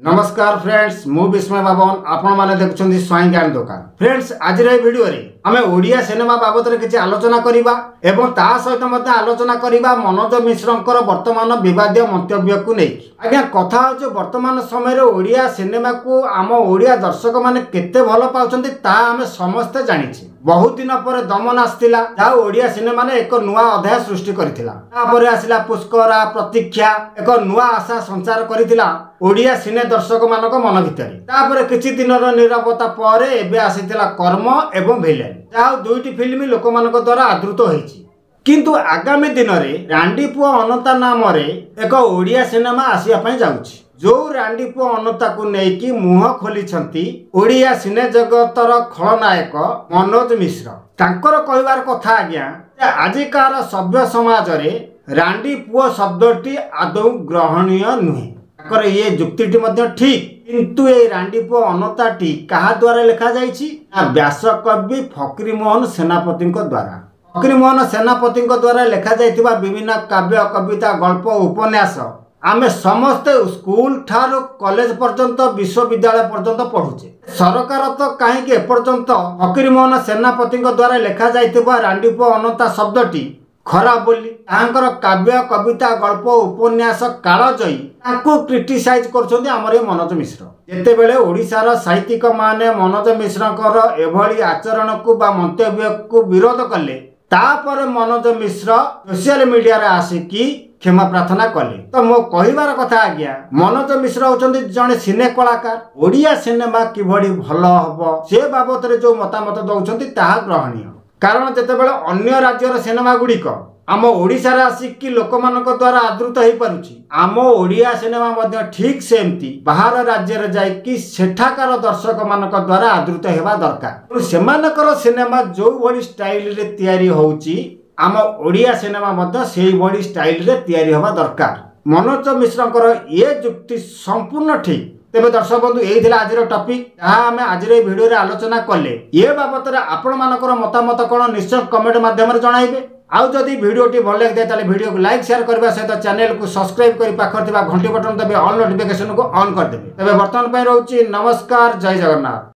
नमस्कार फ्रेंड्स मु विस्मय बाबन आपण माने देखुछन्ती स्वाई ज्ञान दुकान। फ्रेंड्स आज रे वीडियो रे आमे ओडिया सिनेमा बाबत रे किछि आलोचना करिबा एवं ता सहित मध्ये आलोचना करिबा मनोज मिश्रंकर वर्तमान विवादीय मंतव्य को नै। आज्ञा कथा हो वर्तमान समय रे ओडिया सिनेमा को आम ओडिया दर्शक माने केते भलो पाउछन्ती ता आमे समस्त जानिछि। बहुत दिन पर दमन आस्तिला जा ओडिया सिनेमा ने एक नुआ अध्याय सृष्टि करिथिला। तापर आसिला पुष्करा प्रतीक्षा एक नुआ आशा संचार करिथिला ओडिया सिने दर्शक मानक मन भितरे। तापर किछि दिनर निरवता पर एबे आसिथिला कर्म एवं भिलेन जा दुईटी फिल्म लोक मानक द्वारा आदृत होईछि। किंतु आगामी दिन में रांडी पुओ अनता नाम रे एक ओडिया सिनेमा आसिया पई जाउछि। जो रांडी पुओ अनता को नेकी मुह खोली छंती ओडिया सिने जगतर खलनायक मनोज मिश्र। तांकर कहिबार कथा आज्ञा आजिकार सभ्य समाज रे रांडी पुओ शब्दटी आदौ ग्रहणीय नुहे। तांकर ये जुक्तिटी मध्ये ठीक, किंतु ए रांडी पुओ अनताटी कहा द्वारा लिखा जाइछि व्यासकवि फकीरमोहन सेनापति द्वारा। फकीरमोहन सेनापति द्वारा लिखा जाइथिबा विभिन्न काव्य कविता गल्प उपन्यास आमे समस्ते स्कूल ठारो कॉलेज पर्यंत विश्वविद्यालय पर्यंत पढ़ुचे। सरकार तो कहीं एपर्यंत फकीरमोहन सेनापति द्वारा लिखा जाइथिबा रांडी पुओ अनता शब्दटी खराब बोली तांकर काव्य कविता गल्प उपन्यास कालजयी तांको क्रिटिसाइज करछन्ती हमर मनोज मिश्र। जेतेबेले ओडिशार साहित्यिक माने मनोज मिश्रकर एभली आचरण को बा मंतव्य को विरोध कले तापर मनोज मिश्र सोशल मीडिया रे आसिकी क्षमा प्रार्थना कले। तो मो कहिबार कथा आज्ञा मनोज मिश्र होचंती जने सिने कलाकार। ओडिया सिनेमा किभली भलो हबो से बाबत रे जो मतामत दउछंती ताहा ग्रहणीय। कारण जेतेबेले अन्य राज्यर सिनेमा गुड़िक आम ओडिशा रे आसिकी लोक मानक द्वारा आदृत हो पारुछि, आम ओडिया सिनेमा मध्ये ठीक सेमती बाहर राज्य रे जाई कि सेठाकार दर्शक मानक द्वारा आदृत हेबा दरकार। सेमानकर सिनेमा जो भली स्टाइल रे तयारी होउछि आम ओडिया सिनेमा मध्ये सेही भली स्टाइल रे तयारी हेबा दरकार। मनोज मिश्रकर ये जुक्ति संपूर्ण ठीक। तेबे दर्शक बंधु यही आज टॉपिक जहाँ आम आज वीडियो रे आलोचना कले ये बाबद आपण मानकर मतामत कौन निश्चय कमेंट माध्यम जणाइबे। आउ जदि वीडियोटी भल लगे ताले वीडियो को लाइक शेयर करबा सहित चैनल को सब्सक्राइब करी पाखर थिबा घंटी बटन दबे ऑल नोटिफिकेशन को ऑन कर देबे। तबे वर्तमान पय रहउची नमस्कार, जय जगन्नाथ।